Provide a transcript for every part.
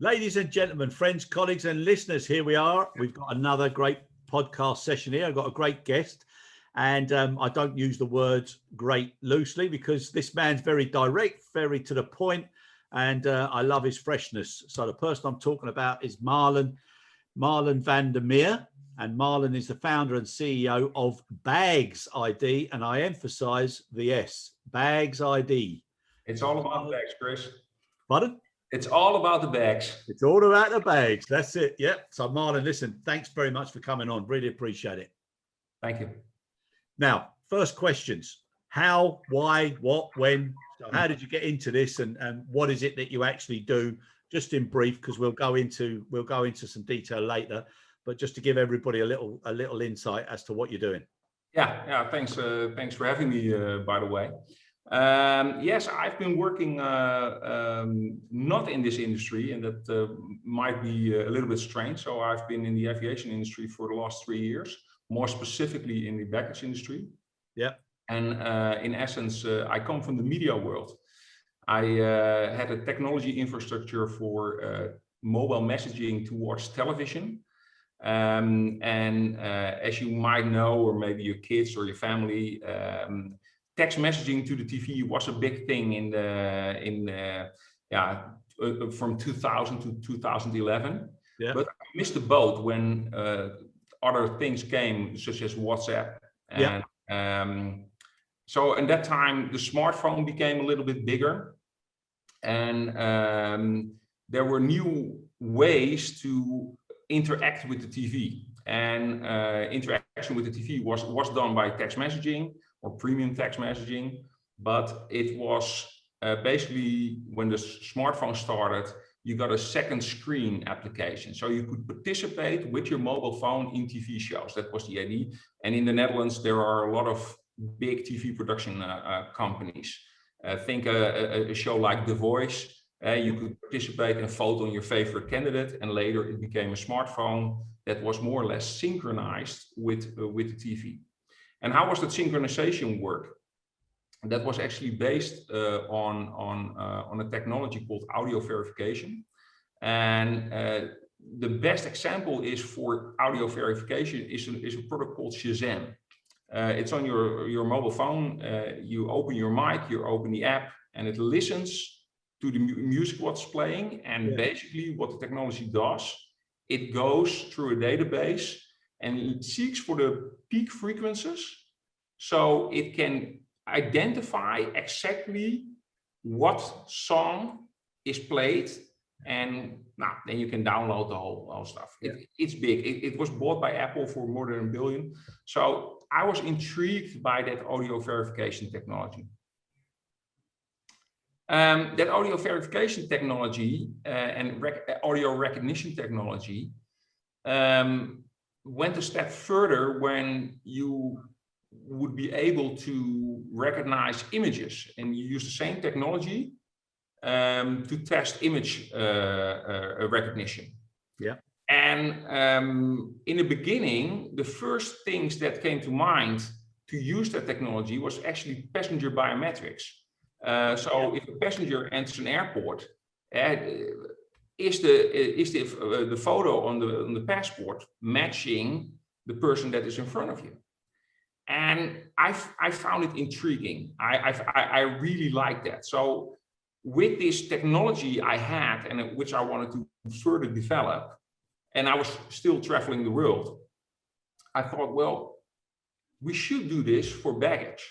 Ladies and gentlemen, friends, colleagues and listeners, here we are. We've got another great podcast session here. I've got a great guest, and I don't use the words great loosely because this man's very direct, very to the point, and I love his freshness. So the person I'm talking about is Marlon van der Meer, and Marlon is the founder and CEO of BagsID, and I emphasize the S, BagsID. It's all about the bags, Chris. Pardon? It's all about the bags. It's all about the bags. That's it. Yep. So Marlon, listen, thanks very much for coming on. Really appreciate it. Thank you. Now, first questions. How, why, what, when? So how did you get into this, and what is it that you actually do? Just in brief, because we'll go into some detail later, but just to give everybody a little insight as to what you're doing. Yeah. Thanks for having me, by the way. Yes, I've been working not in this industry, and that might be a little bit strange. So I've been in the aviation industry for the last 3 years, more specifically in the baggage industry. Yeah. And in essence, I come from the media world. I had a technology infrastructure for mobile messaging towards television. As you might know, or maybe your kids or your family, text messaging to the TV was a big thing from 2000 to 2011. Yeah. But I missed the boat when other things came, such as WhatsApp. And so in that time, the smartphone became a little bit bigger, and there were new ways to interact with the TV. And interaction with the TV was done by text messaging or premium text messaging, but it was basically when the smartphone started, you got a second screen application. So you could participate with your mobile phone in TV shows. That was the idea. And in the Netherlands, there are a lot of big TV production companies. Think a show like The Voice. You could participate and vote on your favorite candidate, and later it became a smartphone that was more or less synchronized with the TV. And how was that synchronization work? That was actually based on a technology called audio verification. And the best example is for audio verification is a product called Shazam. It's on your mobile phone. You open your mic, you open the app, and it listens to the music what's playing. And basically what the technology does, it goes through a database and it seeks for the peak frequencies, so it can identify exactly what song is played, and then you can download the whole stuff. It's big. It was bought by Apple for more than $1 billion. So I was intrigued by that audio verification technology. That audio verification technology and audio recognition technology went a step further when you would be able to recognize images, and you use the same technology to test image recognition. Yeah. And in the beginning, the first things that came to mind to use that technology was actually passenger biometrics. So if a passenger enters an airport, is the photo on the passport matching the person that is in front of you? And I found it intriguing. I really liked that. So with this technology I had, and which I wanted to further develop, and I was still traveling the world, I thought, well, we should do this for baggage.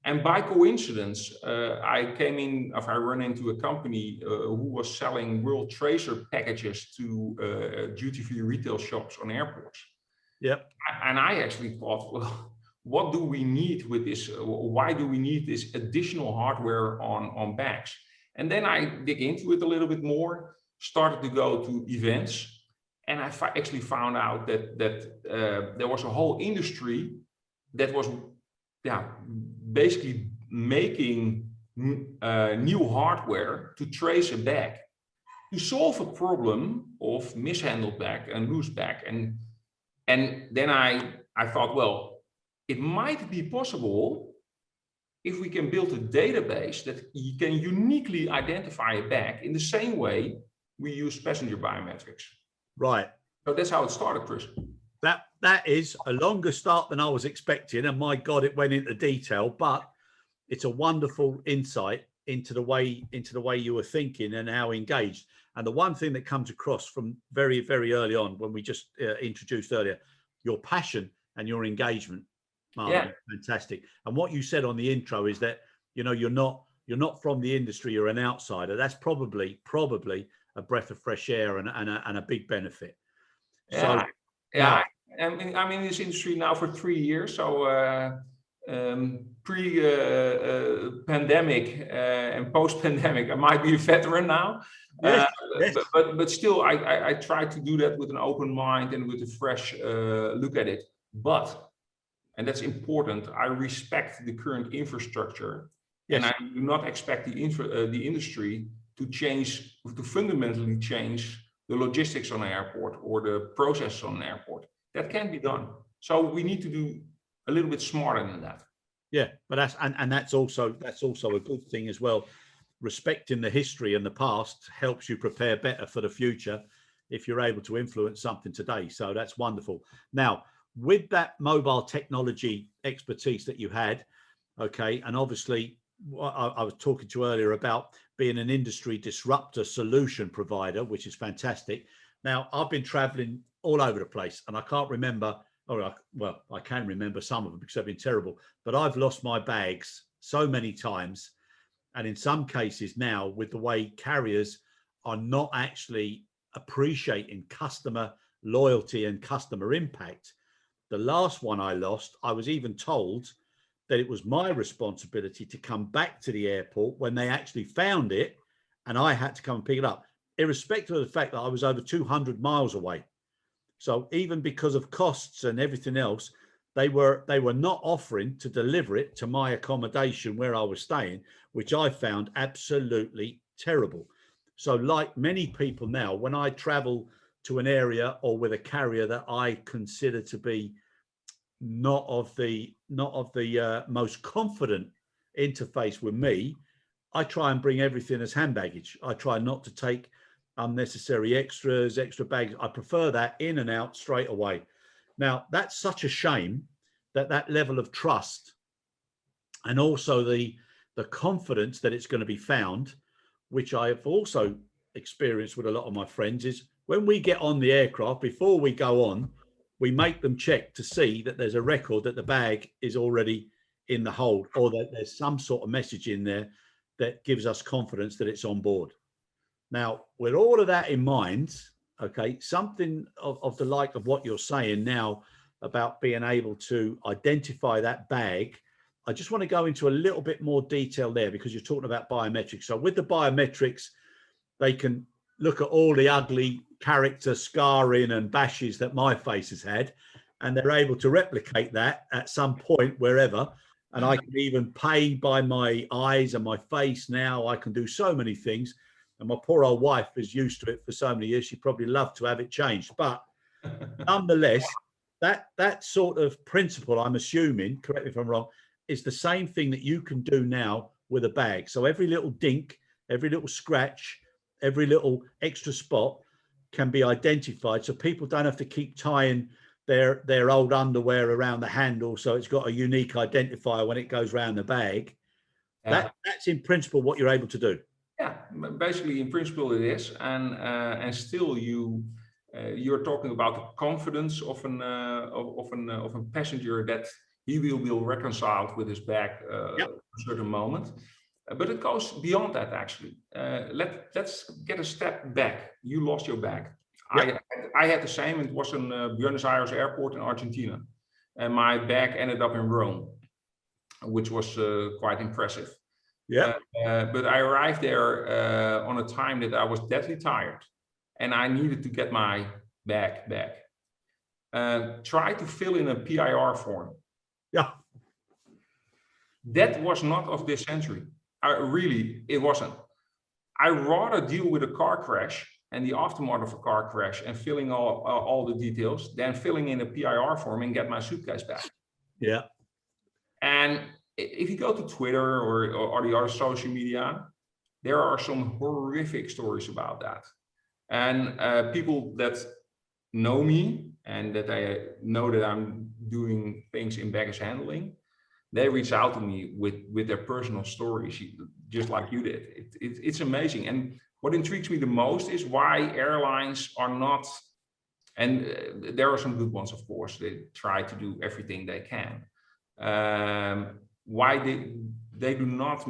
And by coincidence, I run into a company who was selling World Tracer packages to duty-free retail shops on airports. Yep. And I actually thought, well, what do we need with this? Why do we need this additional hardware on bags? And then I dig into it a little bit more, started to go to events, and I actually found out that there was a whole industry that was basically making new hardware to trace a bag, to solve a problem of mishandled bag and loose bag. And then I thought, well, it might be possible if we can build a database that you can uniquely identify a bag in the same way we use passenger biometrics. Right. So that's how it started, Chris. That is a longer start than I was expecting, and my God, it went into detail. But it's a wonderful insight into the way you were thinking and how engaged. And the one thing that comes across from very, very early on, when we just introduced earlier, your passion and your engagement, Marlon, Yeah. fantastic. And what you said on the intro is that you're not from the industry, you're an outsider. That's probably a breath of fresh air and a big benefit. Yeah, So yeah. I'm in this industry now for 3 years. So pre-pandemic and post-pandemic, I might be a veteran now. yes, yes. But still, I try to do that with an open mind and with a fresh look at it. But, and that's important, I respect the current infrastructure, Yes. and I do not expect the industry to fundamentally change the logistics on an airport or the process on an airport. That can be done. So we need to do a little bit smarter than that. Yeah, but that's also a good thing as well. Respecting the history and the past helps you prepare better for the future if you're able to influence something today. So that's wonderful. Now, with that mobile technology expertise that you had, okay, and obviously I was talking to you earlier about being an industry disruptor solution provider, which is fantastic. Now, I've been traveling all over the place, and I can't remember, well, I can remember some of them because they've been terrible, but I've lost my bags so many times. And in some cases now, with the way carriers are not actually appreciating customer loyalty and customer impact, the last one I lost, I was even told that it was my responsibility to come back to the airport when they actually found it, and I had to come and pick it up, irrespective of the fact that I was over 200 miles away. So even because of costs and everything else, they were not offering to deliver it to my accommodation where I was staying, which I found absolutely terrible. So like many people now, when I travel to an area or with a carrier that I consider to be not of the most confident interface with me, I try and bring everything as hand baggage. I try not to take unnecessary extra bags. I prefer that in and out straight away. Now, that's such a shame that level of trust and also the confidence that it's going to be found, which I have also experienced with a lot of my friends, is when we get on the aircraft, before we go on, we make them check to see that there's a record that the bag is already in the hold, or that there's some sort of message in there that gives us confidence that it's on board. Now, with all of that in mind, okay, something of the like of what you're saying now about being able to identify that bag, I just want to go into a little bit more detail there, because you're talking about biometrics. So with the biometrics, they can look at all the ugly character scarring and bashes that my face has had, and they're able to replicate that at some point wherever. And I can even pay by my eyes and my face now. I can do so many things. And my poor old wife is used to it for so many years. She'd probably love to have it changed. But nonetheless, that sort of principle, I'm assuming, correct me if I'm wrong, is the same thing that you can do now with a bag. So every little dink, every little scratch, every little extra spot can be identified. So people don't have to keep tying their old underwear around the handle, so it's got a unique identifier when it goes around the bag. Yeah. That's in principle what you're able to do. Yeah, basically in principle it is, and still you're talking about the confidence of a passenger that he will be reconciled with his bag at a certain moment. But it goes beyond that, actually. Let's get a step back. You lost your bag. Yep. I had the same. It was in Buenos Aires airport in Argentina, and my bag ended up in Rome, which was quite impressive. Yeah. But I arrived there on a time that I was deadly tired, and I needed to get my bag back. Try to fill in a PIR form. Yeah. That was not of this century. Really, it wasn't. I rather deal with a car crash and the aftermath of a car crash and filling all the details than filling in a PIR form and get my suitcase back. Yeah. And if you go to Twitter or the other social media, there are some horrific stories about that. And people that know me and that I know that I'm doing things in baggage handling, they reach out to me with their personal stories, just like you did. It's amazing. And what intrigues me the most is why airlines are not, and there are some good ones, of course, they try to do everything they can. Why they do not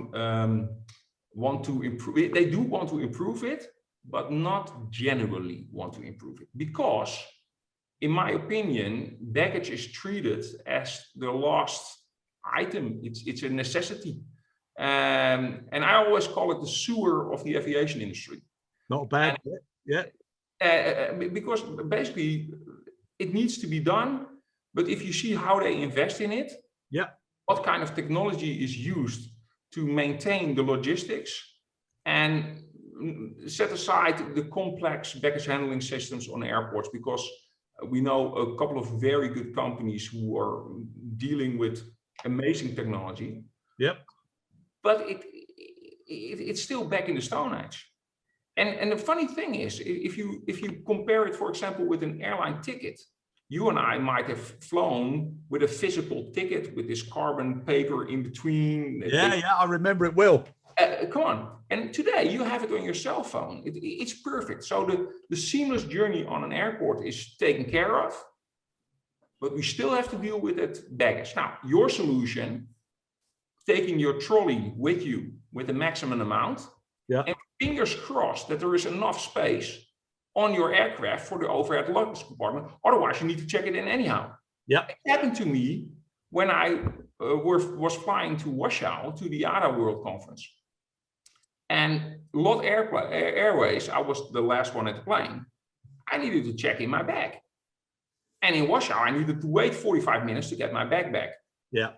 want to improve. They do want to improve it, but not generally want to improve it. Because, in my opinion, baggage is treated as the last item. It's a necessity. And I always call it the sewer of the aviation industry. Not bad. Yeah. Because basically it needs to be done, but if you see how they invest in it, yeah, what kind of technology is used to maintain the logistics, and set aside the complex baggage handling systems on airports, because we know a couple of very good companies who are dealing with amazing technology. Yep. But it's still back in the Stone Age. And the funny thing is, if you compare it, for example, with an airline ticket, you and I might have flown with a physical ticket with this carbon paper in between. Yeah, I remember it well. Come on. And today you have it on your cell phone. It's perfect. So the seamless journey on an airport is taken care of, but we still have to deal with that baggage. Now, your solution, taking your trolley with you with the maximum amount, yeah, and fingers crossed that there is enough space on your aircraft for the overhead luggage compartment. Otherwise, you need to check it in anyhow. Yeah, it happened to me when I was flying to Warsaw to the IATA World Conference, and LOT Airways. I was the last one at the plane. I needed to check in my bag, and in Warsaw, I needed to wait 45 minutes to get my bag back. Yeah.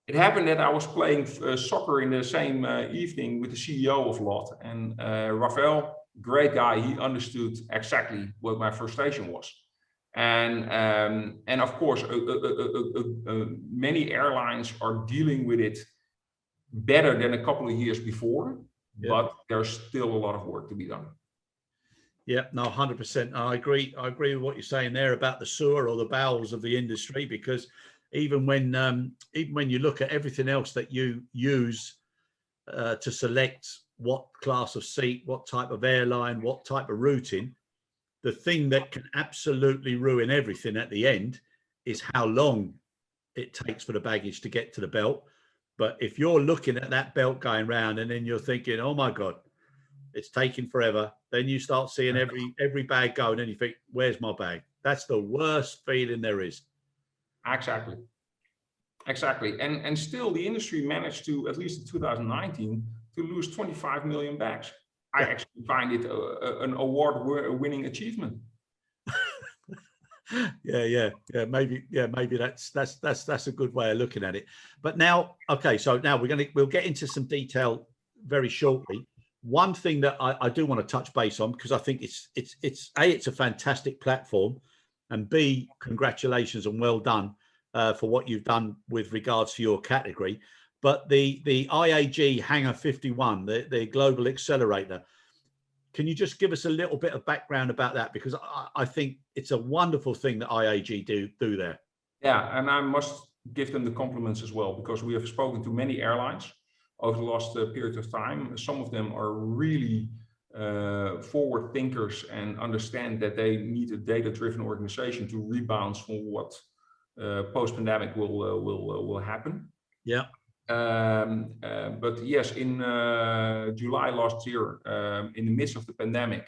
It happened that I was playing soccer in the same evening with the CEO of LOT, and Rafael, great guy, he understood exactly what my frustration was. And of course, many airlines are dealing with it better than a couple of years before, but there's still a lot of work to be done. Yeah, no, 100%. I agree. I agree with what you're saying there about the sewer or the bowels of the industry, because even when you look at everything else that you use to select what class of seat, what type of airline, what type of routing, the thing that can absolutely ruin everything at the end is how long it takes for the baggage to get to the belt. But if you're looking at that belt going round and then you're thinking, oh my God, it's taking forever, then you start seeing every bag going and you think, where's my bag? That's the worst feeling there is. Exactly. And still the industry managed to, at least in 2019, to lose 25 million bags. I actually find it an award-winning achievement. Yeah. Maybe that's a good way of looking at it. But now, okay, so now we'll get into some detail very shortly. One thing that I do want to touch base on, because I think it's a fantastic platform, and B, congratulations and well done for what you've done with regards to your category. But the IAG Hanger 51, the global accelerator, can you just give us a little bit of background about that? Because I think it's a wonderful thing that IAG do there. Yeah, and I must give them the compliments as well, because we have spoken to many airlines over the last period of time. Some of them are really forward thinkers and understand that they need a data-driven organization to rebound from what post-pandemic will happen. Yeah. But yes, in July last year, in the midst of the pandemic,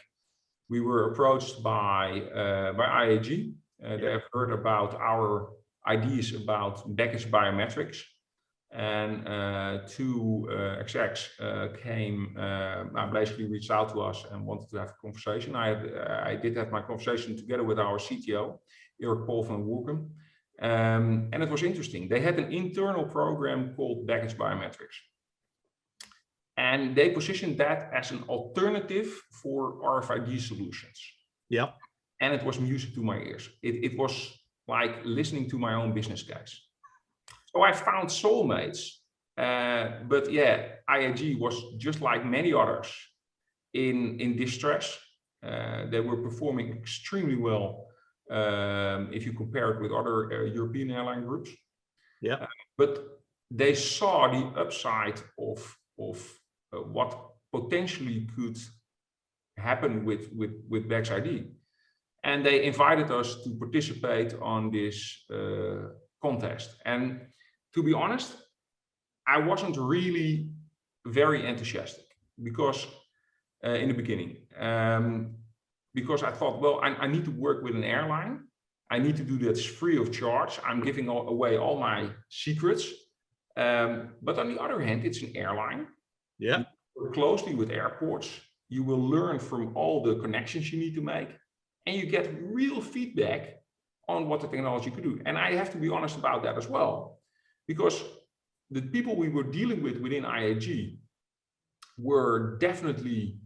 we were approached by IAG. They have heard about our ideas about baggage biometrics, and two execs came, basically reached out to us and wanted to have a conversation. I did have my conversation together with our CTO, Erik Paul van Woerkum. And it was interesting. They had an internal program called Baggage Biometrics, and they positioned that as an alternative for RFID solutions. Yeah. And it was music to my ears. It was like listening to my own business case. So I found soulmates, but yeah, IAG was just like many others in distress. They were performing extremely well if you compare it with other European airline groups. Yeah. But they saw the upside of what potentially could happen with BagsID. And they invited us to participate on this contest. And to be honest, I wasn't really very enthusiastic because in the beginning, because I thought, well, I need to work with an airline. I need to do that free of charge. I'm giving away all my secrets. But on the other hand, it's an airline. Yeah. You work closely with airports. You will learn from all the connections you need to make, and you get real feedback on what the technology could do. And I have to be honest about that as well, because the people we were dealing with within IAG were definitely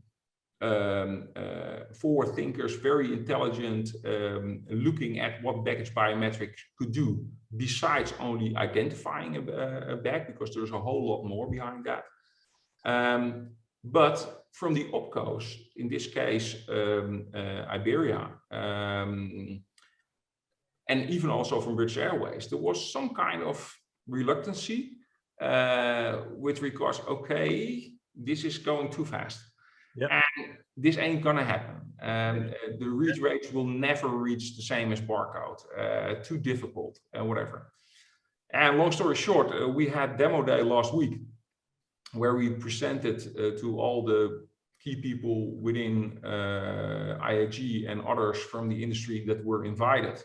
forward thinkers, very intelligent, looking at what baggage biometrics could do besides only identifying a bag, because there's a whole lot more behind that. But from the opcos, in this case, Iberia, and even also from British Airways, there was some kind of reluctancy with regards, okay, this is going too fast. Yep. And this ain't gonna happen. The reach rates will never reach the same as barcode, too difficult, and whatever. And long story short, we had demo day last week, where we presented to all the key people within IAG and others from the industry that were invited,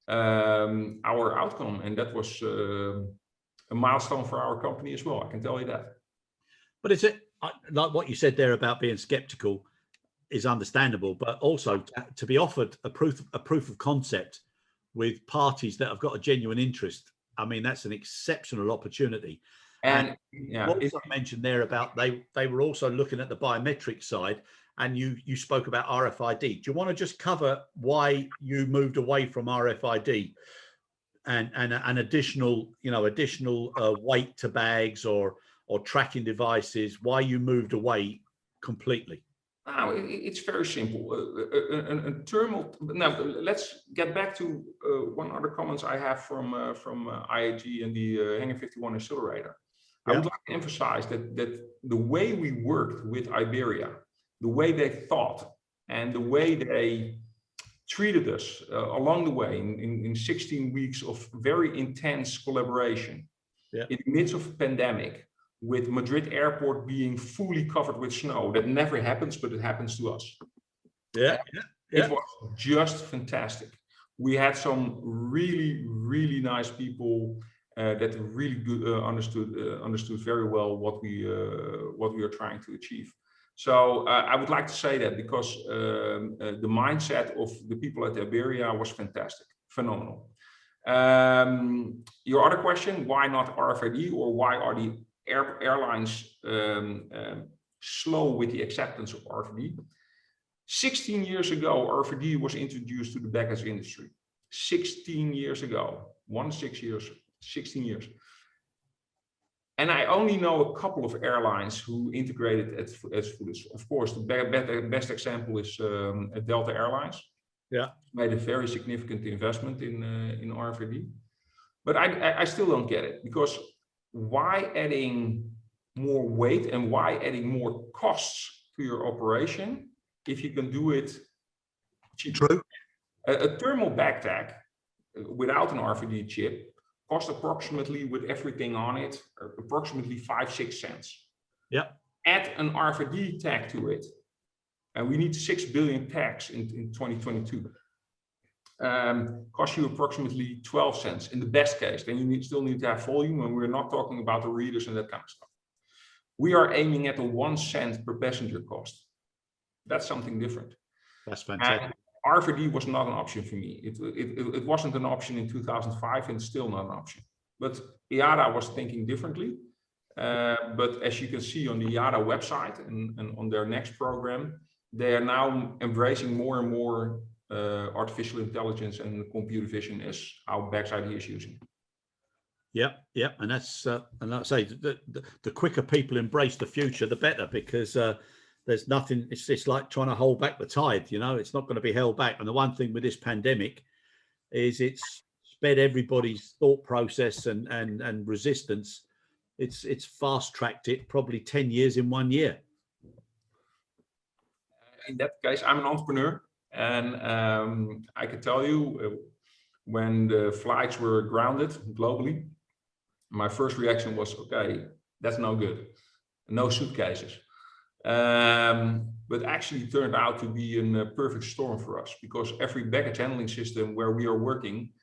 our outcome. And that was a milestone for our company as well, I can tell you that. But is it, like what you said there about being skeptical is understandable, but also to be offered a proof of concept with parties that have got a genuine interest, I mean, that's an exceptional opportunity. And yeah, what I mentioned there about they were also looking at the biometric side, and you spoke about RFID. Do you want to just cover why you moved away from RFID and an additional weight to bags or tracking devices, why you moved away completely? Now, it's very simple. A thermal. Now, let's get back to one other comments I have from IAG and the Hanger 51 accelerator. I would like to emphasize that the way we worked with Iberia, the way they thought, and the way they treated us along the way in 16 weeks of very intense collaboration in the midst of a pandemic, with Madrid airport being fully covered with snow. That never happens, but it happens to us. It was just fantastic. We had some really, really nice people that really good, understood very well what we are trying to achieve. So I would like to say that because the mindset of the people at Iberia was fantastic, phenomenal. Your other question, why not RFID, or why are the airlines slow with the acceptance of RFID? 16 years ago, RFID was introduced to the baggage industry. 16 years ago, 16 years. And I only know a couple of airlines who integrated it as fully. Of course, the best example is Delta Airlines. Yeah, made a very significant investment in RFID. But I still don't get it, because why adding more weight and why adding more costs to your operation if you can do it cheaper? True. A thermal bag tag without an RFID chip costs approximately, with everything on it, approximately 5-6 cents. Yeah. Add an RFID tag to it, and we need 6 billion tags in 2022. Cost you approximately 12 cents in the best case. Then you still need to have volume, and we're not talking about the readers and that kind of stuff. We are aiming at a 1 cent per passenger cost. That's something different. That's fantastic. And RFID was not an option for me. It wasn't an option in 2005, and it's still not an option. But IATA was thinking differently. But as you can see on the IATA website and on their next program, they are now embracing more and more artificial intelligence and computer vision as how BagsID is using. Yeah, and that's and like I say, the quicker people embrace the future, the better, because there's nothing. It's like trying to hold back the tide. You know, it's not going to be held back. And the one thing with this pandemic is it's sped everybody's thought process and resistance. It's fast tracked it probably 10 years in 1 year. In that case, I'm an entrepreneur, and I can tell you, when the flights were grounded globally, my first reaction was, okay, that's no good, no suitcases. But actually it turned out to be a perfect storm for us, because every baggage handling system where we are working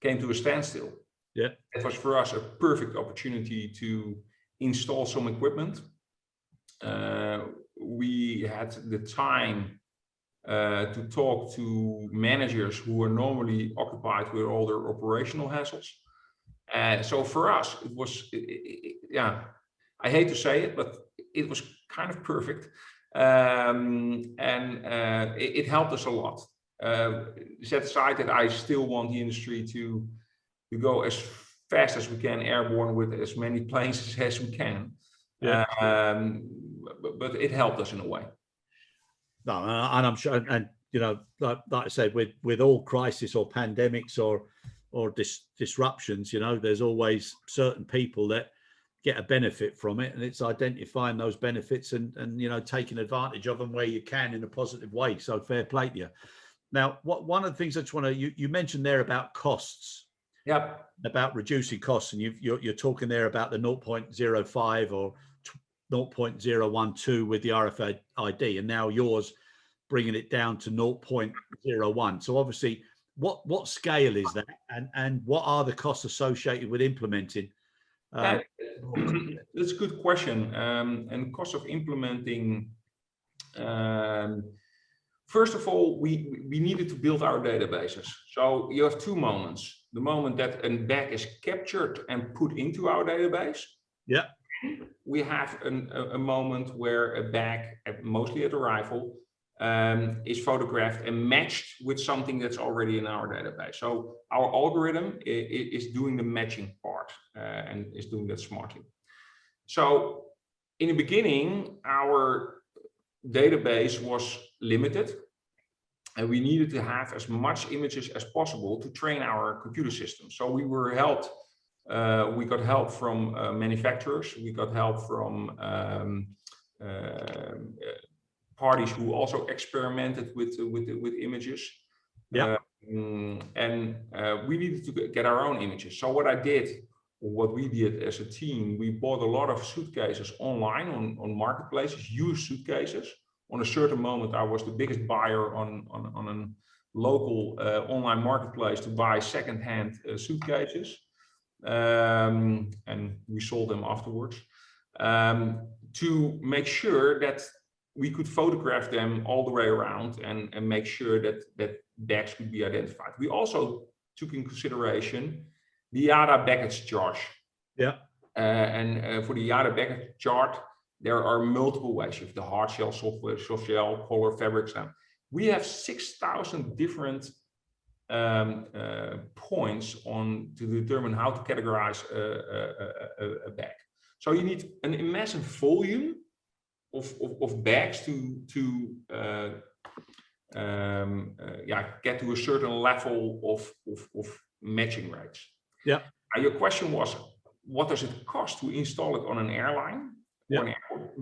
came to a standstill. Yeah, it was for us a perfect opportunity to install some equipment. We had the time to talk to managers who were normally occupied with all their operational hassles. So for us, it was, yeah, I hate to say it, but it was kind of perfect. It helped us a lot. Set aside that I still want the industry to go as fast as we can, airborne, with as many planes as we can. Yeah. But it helped us in a way. No, and I'm sure, and you know, like I said, with all crisis or pandemics or disruptions, you know, there's always certain people that get a benefit from it, and it's identifying those benefits and you know, taking advantage of them where you can in a positive way. So fair play to you. Now, one of the things I just want to, you mentioned there about costs. Yeah. About reducing costs, and you're talking there about the 0.05 or 0.012 with the Rfid, and now yours bringing it down to 0.01. So obviously, what scale is that, and what are the costs associated with implementing? That's a good question. And cost of implementing. First of all, we needed to build our databases. So you have two moments. The moment that a bag is captured and put into our database. Yeah. We have a moment where a bag, mostly at arrival, is photographed and matched with something that's already in our database. So our algorithm is doing the matching part and is doing that smartly. So in the beginning, our database was limited, and we needed to have as much images as possible to train our computer system. So we were helped. We got help from manufacturers. We got help from parties who also experimented with images. Yeah. We needed to get our own images. So what we did as a team, we bought a lot of suitcases online on marketplaces, used suitcases. On a certain moment, I was the biggest buyer on a local online marketplace to buy second-hand suitcases, and we sold them afterwards, to make sure that we could photograph them all the way around and make sure that bags could be identified. We also took in consideration the IATA baggage charge. Yeah. For the IATA baggage charge, there are multiple ways. You have the hard shell, soft shell, color, fabrics. We have 6,000 different points to determine how to categorize a bag. So you need an massive volume of bags to get to a certain level of matching rates. Yeah. Now your question was, what does it cost to install it on an airline? Yeah.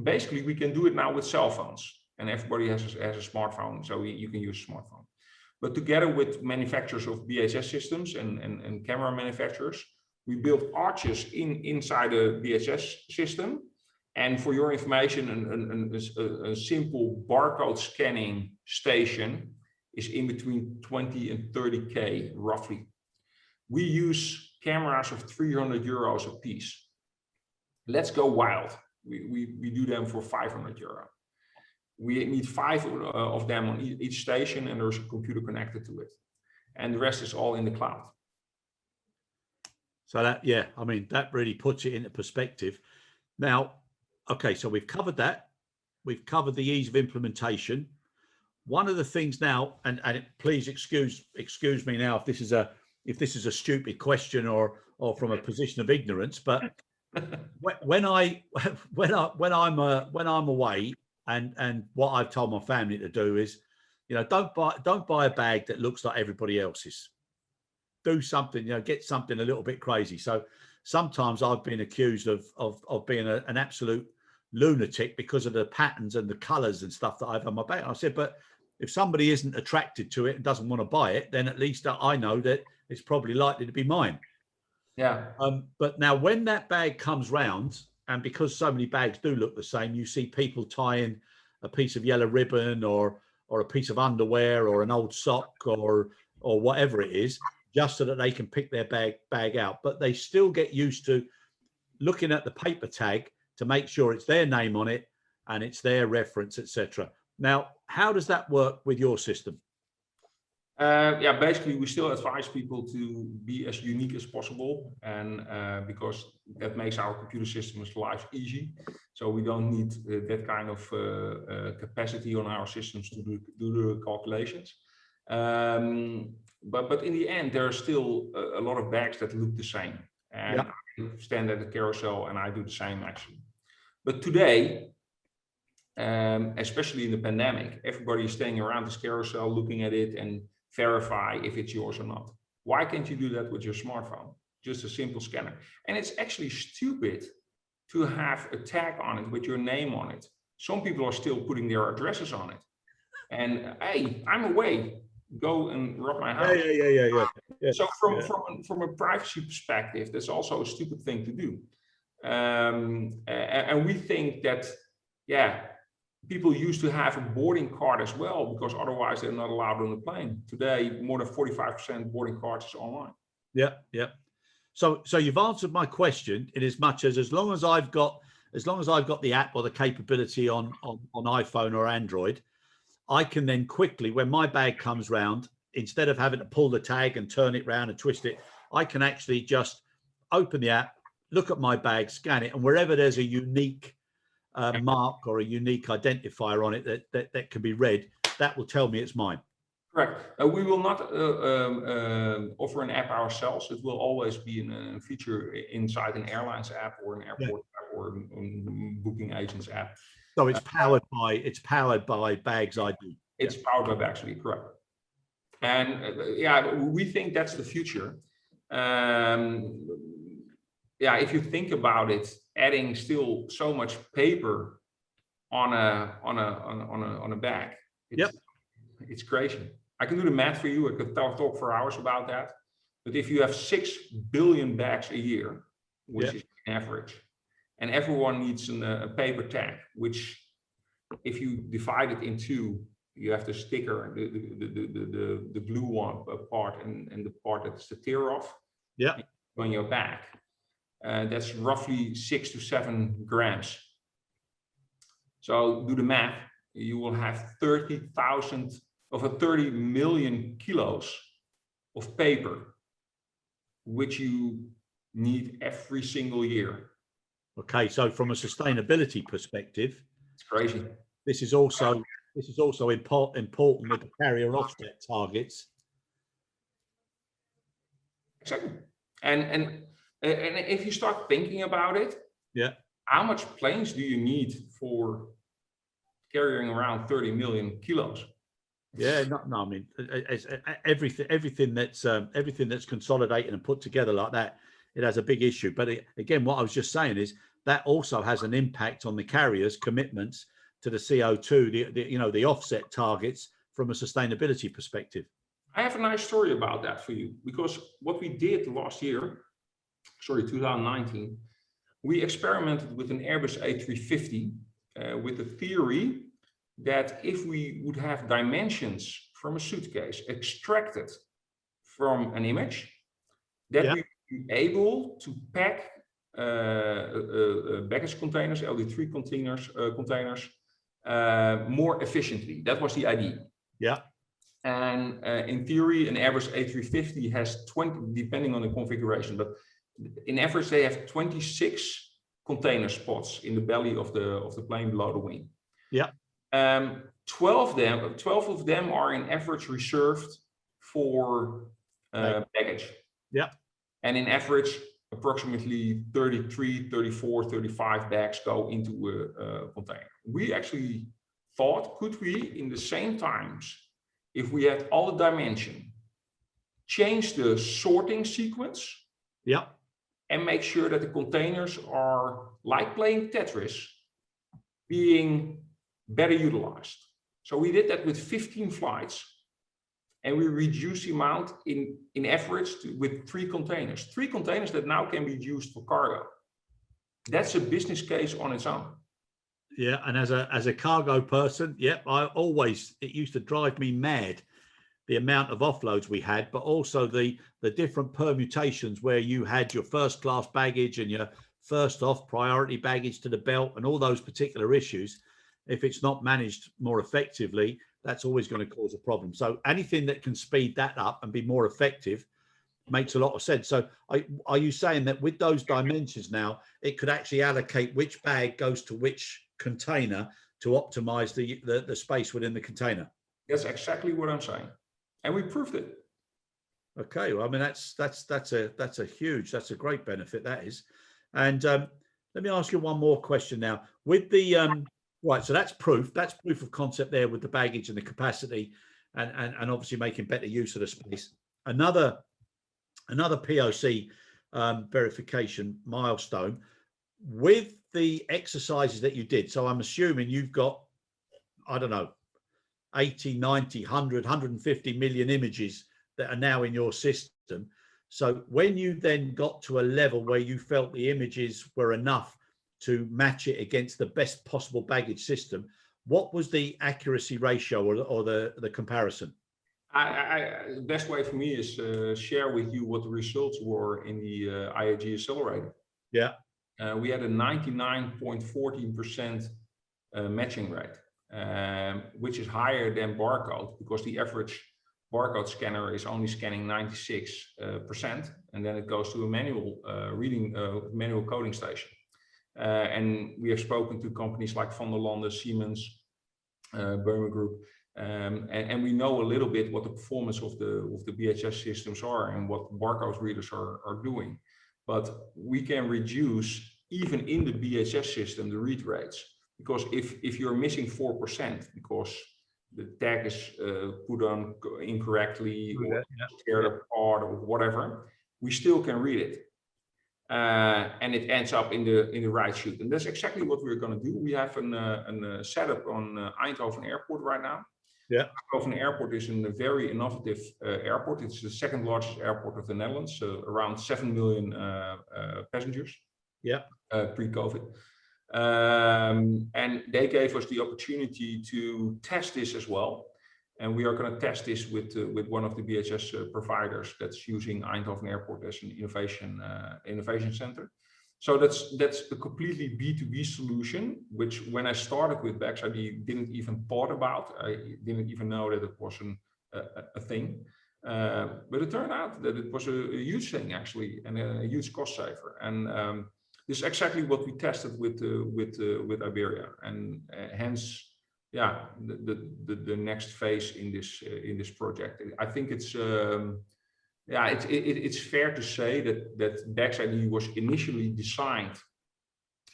Basically, we can do it now with cell phones, and everybody has a smartphone, so you can use a smartphone. But together with manufacturers of BHS systems and camera manufacturers, we built arches inside a BHS system. And for your information, a simple barcode scanning station is in between 20 and 30K, roughly. We use cameras of 300 euros a piece. Let's go wild. We do them for 500 euro. We need 5 of them on each station, and there's a computer connected to it. And the rest is all in the cloud. So that, yeah, I mean, that really puts it into perspective. Now, okay, so we've covered that. We've covered the ease of implementation. One of the things now, and please excuse me now if this is a stupid question or from a position of ignorance, but when I'm away, And what I've told my family to do is, don't buy a bag that looks like everybody else's. Do something, get something a little bit crazy. So sometimes I've been accused of being an absolute lunatic because of the patterns and the colors and stuff that I've on my bag. I said, but if somebody isn't attracted to it and doesn't want to buy it, then at least I know that it's probably likely to be mine. Yeah. But now when that bag comes round, and because so many bags do look the same, you see people tying a piece of yellow ribbon or a piece of underwear or an old sock or whatever it is, just so that they can pick their bag out. But they still get used to looking at the paper tag to make sure it's their name on it and it's their reference, etc. Now, how does that work with your system? Yeah, basically we still advise people to be as unique as possible, and because that makes our computer systems life easy. So we don't need that kind of capacity on our systems to do the calculations. But in the end, there are still a lot of bags that look the same. And I stand at the carousel and I do the same actually. But today, especially in the pandemic, everybody is staying around this carousel looking at it and verify if it's yours or not. Why can't you do that with your smartphone? Just a simple scanner. And it's actually stupid to have a tag on it with your name on it. Some people are still putting their addresses on it. And hey, I'm away. Go and rob my house. Yeah. So from a privacy perspective, that's also a stupid thing to do. And we think that, people used to have a boarding card as well, because otherwise they're not allowed on the plane. Today, more than 45% boarding cards is online. Yeah. So you've answered my question in as much as long as I've got the app or the capability on iPhone or Android, I can then quickly, when my bag comes round, instead of having to pull the tag and turn it round and twist it, I can actually just open the app, look at my bag, scan it, and wherever there's a unique mark or a unique identifier on it that can be read, that will tell me it's mine. Correct. We will not offer an app ourselves. It will always be a feature inside an airlines app or an airport app or a booking agent's app. So it's powered by BagsID. It's powered by BagsID, correct. And we think that's the future. If you think about it, adding still so much paper on a bag, it's crazy. I can do the math for you. I could talk for hours about that. But if you have 6 billion bags a year, which is an average, and everyone needs a paper tag, which if you divide it in two, you have the sticker, the blue one part and the part that's the tear off on your bag. That's roughly 6 to 7 grams. So do the math. You will have 30 million kilos of paper, which you need every single year. Okay, so from a sustainability perspective, it's crazy. This is also important with the carrier offset targets. Exactly. And if you start thinking about it, how much planes do you need for carrying around 30 million kilos? No, I mean, everything that's consolidated and put together like that, it has a big issue. But again, what I was just saying is that also has an impact on the carriers' commitments to the CO2, the offset targets from a sustainability perspective. I have a nice story about that for you, because what we did last year, 2019, we experimented with an Airbus A350 with the theory that if we would have dimensions from a suitcase extracted from an image, that we would be able to pack baggage containers, LD3 containers, more efficiently. That was the idea. And in theory, an Airbus A350 has 20, depending on the configuration, but in average they have 26 container spots in the belly of the plane below the wing. 12 of them are in average reserved for baggage. And in average, approximately 33, 34, 35 bags go into a container. We actually thought, could we, in the same times, if we had all the dimension, change the sorting sequence, yeah, and make sure that the containers are, like playing Tetris, being better utilized. So we did that with 15 flights, and we reduced the amount in average with 3 containers. 3 containers that now can be used for cargo. That's a business case on its own. Yeah, and as a cargo person, yep, it used to drive me mad, the amount of offloads we had, but also the different permutations where you had your first class baggage and your first off priority baggage to the belt and all those particular issues. If it's not managed more effectively, that's always going to cause a problem. So anything that can speed that up and be more effective makes a lot of sense. So are you saying that with those dimensions now, it could actually allocate which bag goes to which container to optimize the space within the container? That's exactly what I'm saying, and we proved it. Okay, well, I mean that's a great benefit, that is. And let me ask you one more question now. With the right, so that's proof of concept there with the baggage and the capacity, and obviously making better use of the space. Another POC verification milestone with the exercises that you did. So I'm assuming you've got, I don't know, 80, 90, 100, 150 million images that are now in your system. So when you then got to a level where you felt the images were enough to match it against the best possible baggage system, what was the accuracy ratio or the comparison? The best way for me is share with you what the results were in the IAG accelerator. Yeah. We had a 99.14% matching rate, which is higher than barcode, because the average barcode scanner is only scanning 96%, and then it goes to a manual manual coding station. And we have spoken to companies like Van der Lande, Siemens, Burma Group, and we know a little bit what the performance of the BHS systems are and what barcode readers are doing. But we can reduce, even in the BHS system, the read rates, because if you're missing 4% because the tag is put on incorrectly or scared apart or whatever, we still can read it. And it ends up in the right chute. And that's exactly what we're going to do. We have a setup on Eindhoven Airport right now. Yeah. Eindhoven Airport is a very innovative airport. It's the second largest airport of the Netherlands, so around 7 million passengers. Yeah. Pre-COVID. And they gave us the opportunity to test this as well. And we are going to test this with one of the BHS providers that's using Eindhoven Airport as an innovation center. So that's a completely B2B solution, which when I started with BagsID didn't even thought about. I didn't even know that it was a thing. But it turned out that it was a huge thing actually, and a huge cost saver. And this is exactly what we tested with Iberia, and hence. Yeah, the next phase in this project. I think it's it's fair to say that BagsID was initially designed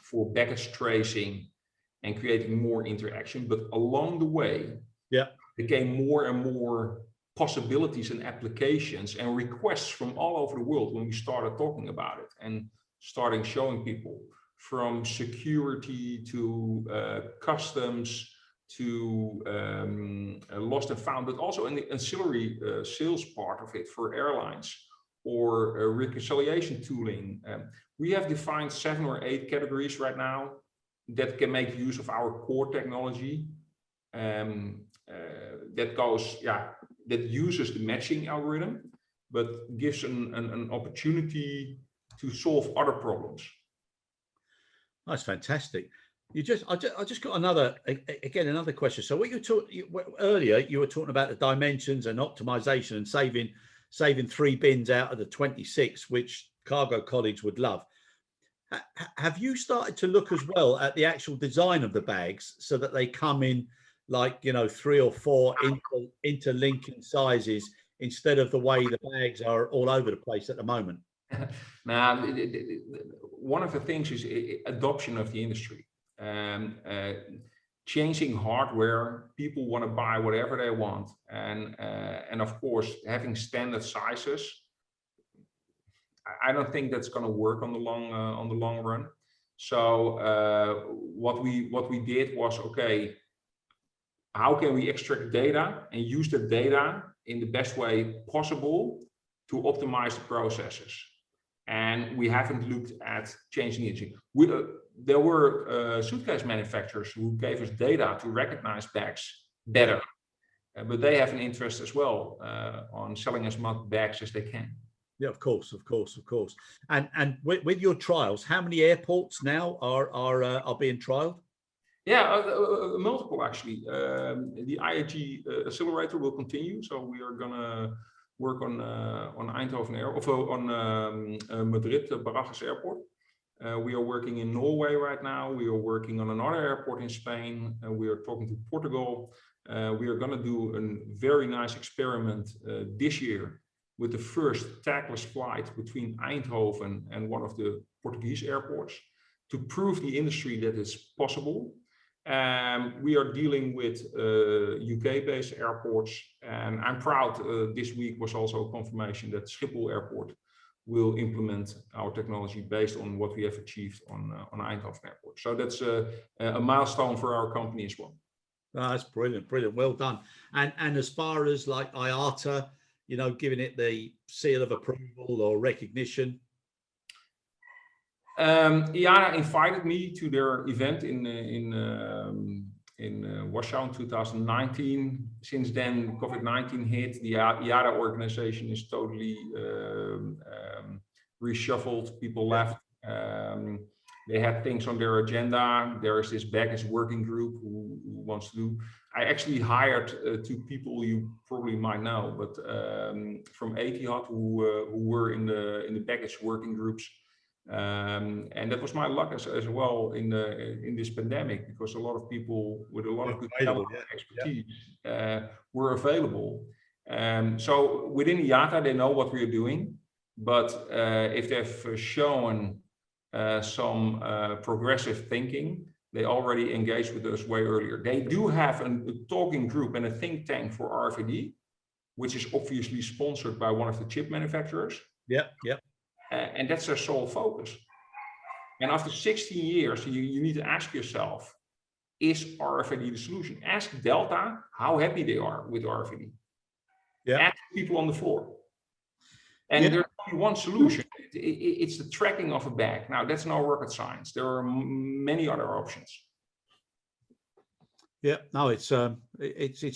for baggage tracing and creating more interaction, but along the way, there came more and more possibilities and applications and requests from all over the world when we started talking about it and starting showing people, from security to customs to lost and found, but also in the ancillary sales part of it for airlines or reconciliation tooling. We have defined 7 or 8 categories right now that can make use of our core technology that uses the matching algorithm, but gives an opportunity to solve other problems. That's fantastic. I just got another question. So what earlier, you were talking about the dimensions and optimization and saving 3 bins out of the 26, which cargo colleagues would love. Have you started to look as well at the actual design of the bags so that they come in like, 3 or 4 interlinking sizes instead of the way the bags are all over the place at the moment? Now, one of the things is adoption of the industry. changing hardware, people want to buy whatever they want, and of course having standard sizes, I don't think that's going to work on the long run. So what we did was, okay, how can we extract data and use the data in the best way possible to optimize the processes? And we haven't looked at changing it. There were suitcase manufacturers who gave us data to recognize bags better, but they have an interest as well on selling as much bags as they can. Yeah, of course. And with your trials, how many airports now are being trialed? Yeah, multiple actually. The IAG accelerator will continue, so we are gonna work on Eindhoven Air, or on Madrid Barajas Airport. We are working in Norway right now. We are working on another airport in Spain. We are talking to Portugal. We are going to do a very nice experiment this year with the first tagless flight between Eindhoven and one of the Portuguese airports to prove the industry that it's possible. We are dealing with UK-based airports, and I'm proud this week was also a confirmation that Schiphol Airport will implement our technology based on what we have achieved on Eindhoven Airport. So that's a milestone for our company as well. Oh, that's brilliant, well done. And as far as like IATA, giving it the seal of approval or recognition? IATA invited me to their event in Warsaw in 2019. Since then, COVID-19 hit. The IATA organization is totally reshuffled. People left. They had things on their agenda. There is this baggage working group who wants to do. I actually hired two people you probably might know, but from Etihad who were in the baggage working groups. And that was my luck as well in this pandemic, because a lot of people with a lot of good expertise were available. So within IATA, they know what we are doing, but if they've shown some progressive thinking, they already engaged with us way earlier. They do have a talking group and a think tank for Rfid, which is obviously sponsored by one of the chip manufacturers. And that's their sole focus. And after 16 years, you need to ask yourself, is Rfid the solution? Ask Delta how happy they are with Rfid. Ask people on the floor. And there's only one solution. It's the tracking of a bag. Now, that's no rocket science. There are many other options. Yeah, no, it's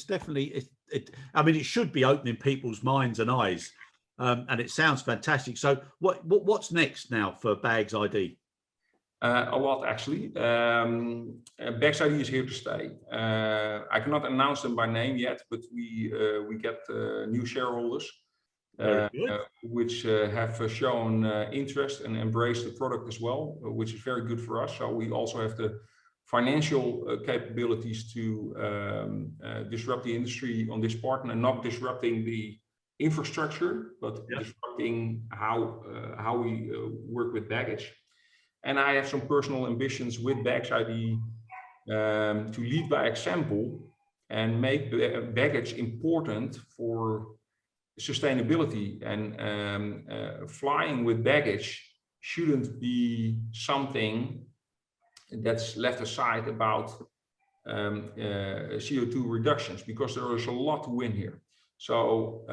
definitely I mean, it should be opening people's minds and eyes. And it sounds fantastic. So what's next now for BagsID? A lot, actually. BagsID is here to stay. I cannot announce them by name yet, but we get new shareholders which have shown interest and embraced the product as well, which is very good for us. So we also have the financial capabilities to disrupt the industry on this part, and not disrupting the infrastructure, but disrupting how we work with baggage. And I have some personal ambitions with BagsID to lead by example and make baggage important for sustainability. And flying with baggage shouldn't be something that's left aside about CO2 reductions, because there is a lot to win here. So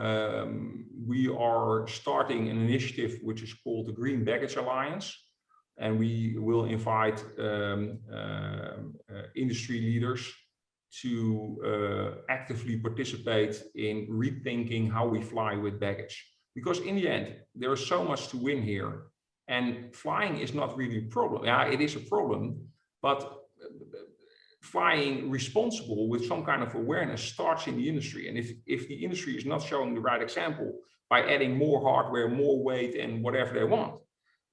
we are starting an initiative which is called the Green Baggage Alliance, and we will invite industry leaders to actively participate in rethinking how we fly with baggage. Because in the end, there is so much to win here, and flying is not really a problem. Yeah, it is a problem, but flying responsible with some kind of awareness starts in the industry. And if the industry is not showing the right example by adding more hardware, more weight, and whatever they want,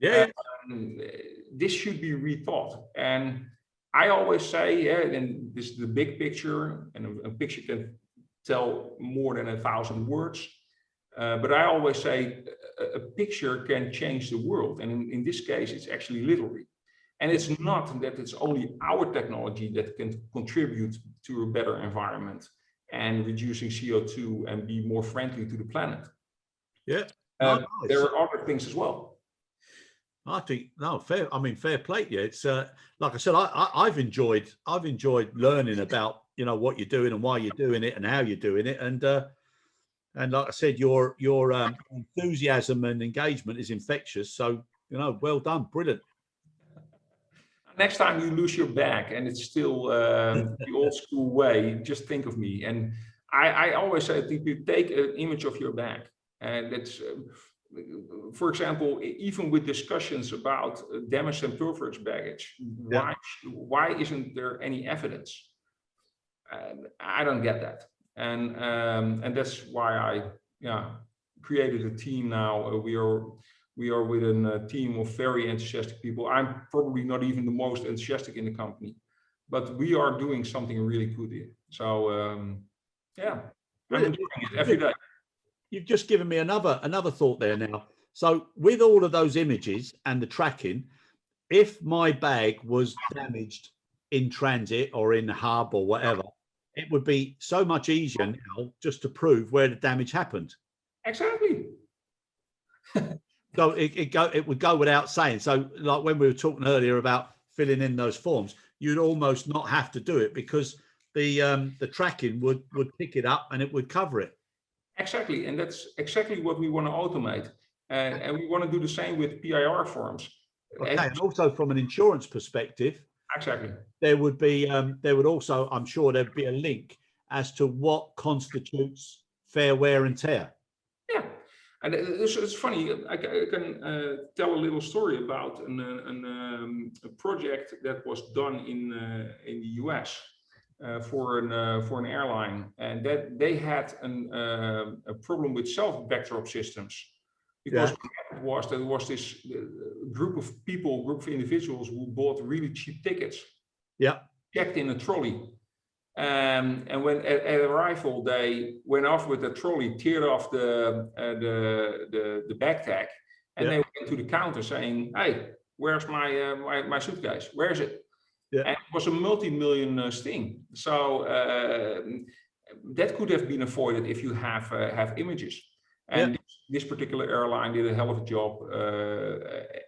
this should be rethought. And I always say, and this is the big picture, and a picture can tell more than 1,000 words. But I always say a picture can change the world. And in this case, it's actually literally. And it's not that it's only our technology that can contribute to a better environment and reducing CO2 and be more friendly to the planet. Yeah. There are other things as well. I think fair. I mean, fair play. Yeah, it's like I said, I've enjoyed learning about what you're doing and why you're doing it and how you're doing it, and like I said, your enthusiasm and engagement is infectious. So well done, brilliant. Next time you lose your bag and it's still the old school way, just think of me. And I always say, if you take an image of your bag, and that's, for example, even with discussions about damaged and pilferage baggage, why isn't there any evidence? I don't get that, and that's why I created a team now. We are with a team of very enthusiastic people. I'm probably not even the most enthusiastic in the company, but we are doing something really good here. So I'm enjoying it every day. You've just given me another thought there now. So with all of those images and the tracking, if my bag was damaged in transit or in the hub or whatever, it would be so much easier now just to prove where the damage happened. Exactly. So it would go without saying. So like when we were talking earlier about filling in those forms, you'd almost not have to do it because the tracking would pick it up and it would cover it. Exactly, and that's exactly what we want to automate, and we want to do the same with PIR forms. Okay, and also from an insurance perspective, exactly, there would also, I'm sure, there'd be a link as to what constitutes fair wear and tear. Yeah, and it's funny. I can tell a little story about a project that was done in the US. For an airline, and that they had a problem with self-backdrop systems, because what happened was there was this group of individuals who bought really cheap tickets, checked in a trolley, and when at arrival they went off with the trolley, teared off the bag tag, and they went to the counter saying, "Hey, where's my suitcase? Where is it?" And it was a multi-million sting. So that could have been avoided if you have images. And this particular airline did a hell of a job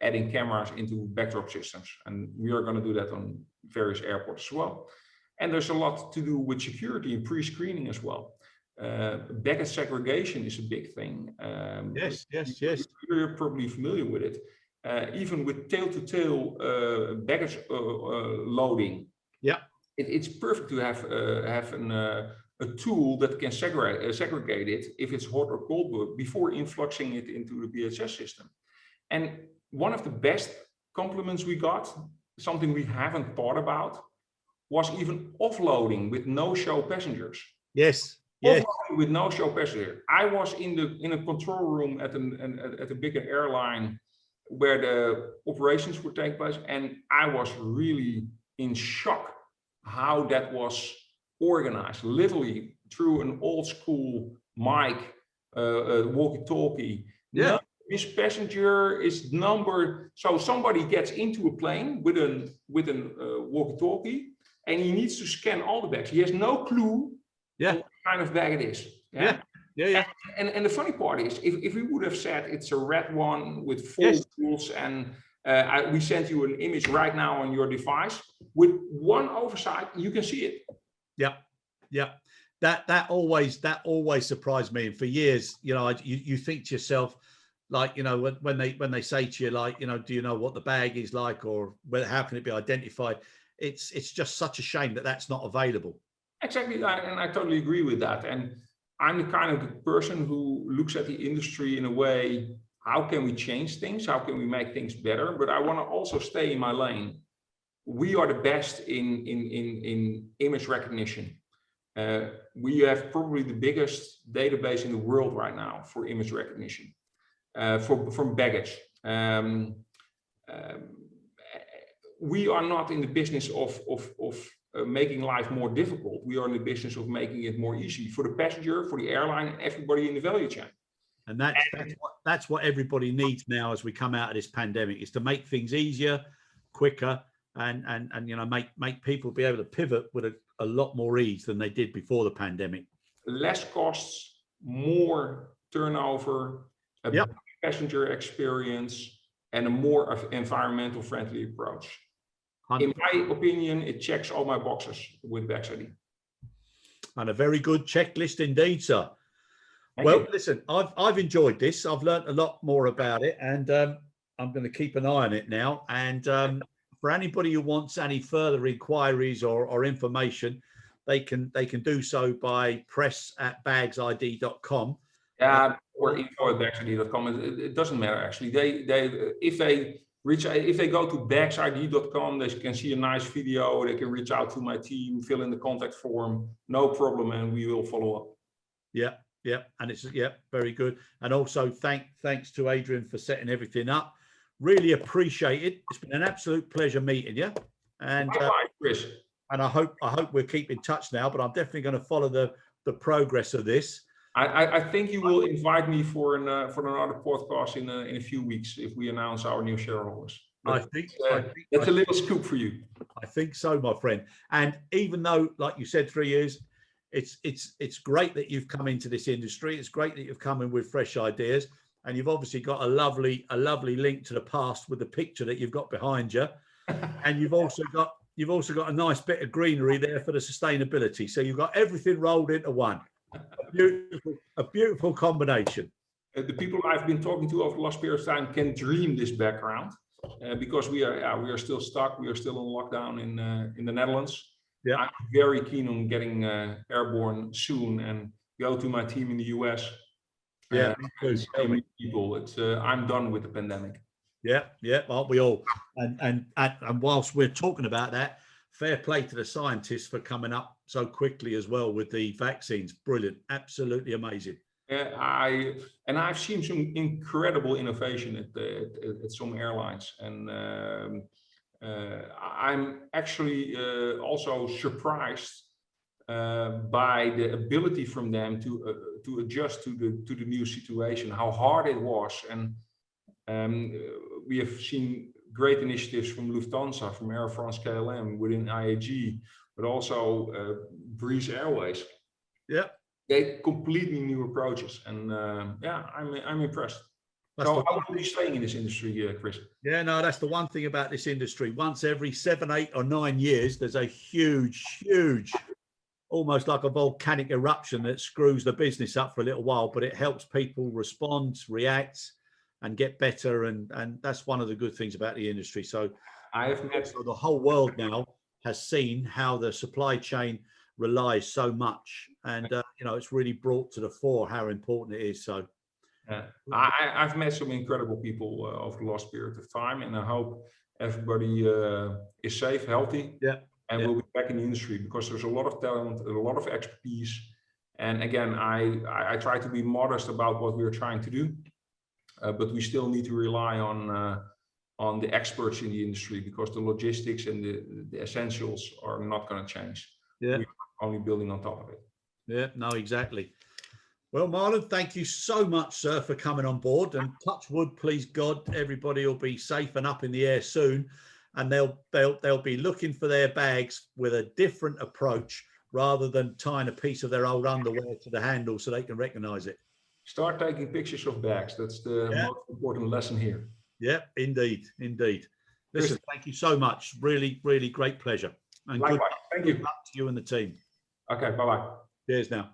adding cameras into backdrop systems. And we are going to do that on various airports as well. And there's a lot to do with security and pre-screening as well. Baggage segregation is a big thing. Yes. You're probably familiar with it. Even with tail-to-tail baggage loading, it's perfect to have a tool that can segregate it if it's hot or cold before influxing it into the BHS system. And one of the best compliments we got, something we haven't thought about, was even offloading with no-show passengers. Yes. Offloading with no-show passenger. I was in a control room at a bigger airline where the operations would take place, and I was really in shock how that was organized, literally through an old school mic, walkie-talkie. No, this passenger is number, so somebody gets into a plane with a walkie-talkie, and he needs to scan all the bags. He has no clue what kind of bag it is. And the funny part is, if we would have said it's a red one with full tools, and we send you an image right now on your device, with one oversight, you can see it. That always surprised me. And for years, you think to yourself, like, when they say to you, like, do you know what the bag is like, or how can it be identified? It's just such a shame that that's not available. Exactly, and I totally agree with that. And I'm the kind of person who looks at the industry in a way, how can we change things? How can we make things better? But I want to also stay in my lane. We are the best in image recognition. We have probably the biggest database in the world right now for image recognition, from baggage. We are not in the business of making life more difficult. We are in the business of making it more easy for the passenger, for the airline, and everybody in the value chain. And that's what everybody needs now as we come out of this pandemic, is to make things easier quicker and you know, make people be able to pivot with a lot more ease than they did before the pandemic. Less costs, more turnover, a better passenger experience, and a more environmental friendly approach. 100%. In my opinion, it checks all my boxes with BagsID. And a very good checklist indeed, sir. Thank Well, you. listen, I've enjoyed this. I've learned a lot more about it, and I'm going to keep an eye on it now. And for anybody who wants any further inquiries or information, they can do so by press@bagsid.com. Or info@bagsid.com. It doesn't matter actually. If they go to BagsID.com, they can see a nice video. They can reach out to my team, fill in the contact form, no problem, and we will follow up. Yeah, and it's very good. And also thanks to Adrian for setting everything up. Really appreciate it. It's been an absolute pleasure meeting you. And Chris. And I hope we'll keep in touch now. But I'm definitely going to follow the progress of this. I think you will invite me for another podcast in a few weeks if we announce our new shareholders. I think that's a little scoop for you. I think so, my friend. And even though, like you said, 3 years, it's great that you've come into this industry. It's great that you've come in with fresh ideas, and you've obviously got a lovely link to the past with the picture that you've got behind you, and you've also got a nice bit of greenery there for the sustainability. So you've got everything rolled into one. A beautiful combination. The people I've been talking to over the last period of time can dream this background because we are still stuck. We are still in lockdown in the Netherlands. Yeah, I'm very keen on getting airborne soon and go to my team in the US. Yeah, so many people. I'm done with the pandemic. Yeah, aren't we all? And whilst we're talking about that, fair play to the scientists for coming up so quickly as well with the vaccines. Brilliant, absolutely amazing. I've seen some incredible innovation at some airlines, and I'm actually also surprised by the ability from them to adjust to the new situation, how hard it was, and we have seen great initiatives from Lufthansa, from Air France KLM, within IAG, but also Breeze Airways. Yeah, they completely new approaches, and I'm impressed. So how are you staying in this industry, Chris? Yeah, no, that's the one thing about this industry. Once every 7, 8, or 9 years, there's a huge, almost like a volcanic eruption that screws the business up for a little while, but it helps people respond, react, and get better. And that's one of the good things about the industry. So the whole world now has seen how the supply chain relies so much. And, it's really brought to the fore how important it is. So I've met some incredible people over the last period of time, and I hope everybody is safe, healthy, and will be back in the industry, because there's a lot of talent, a lot of expertise. And again, I try to be modest about what we're trying to do, but we still need to rely on the experts in the industry, because the logistics and the essentials are not going to change. Yeah, we're only building on top of it. Yeah, no, exactly. Well, Marlon, thank you so much, sir, for coming on board. And touch wood, please God, everybody will be safe and up in the air soon, and they'll be looking for their bags with a different approach rather than tying a piece of their old underwear to the handle so they can recognize it. Start taking pictures of bags. That's the most important lesson here. Yeah, indeed. Listen, thank you so much. Really, really great pleasure. And likewise. Thank you. Good luck to you and the team. Okay, bye-bye. Cheers now.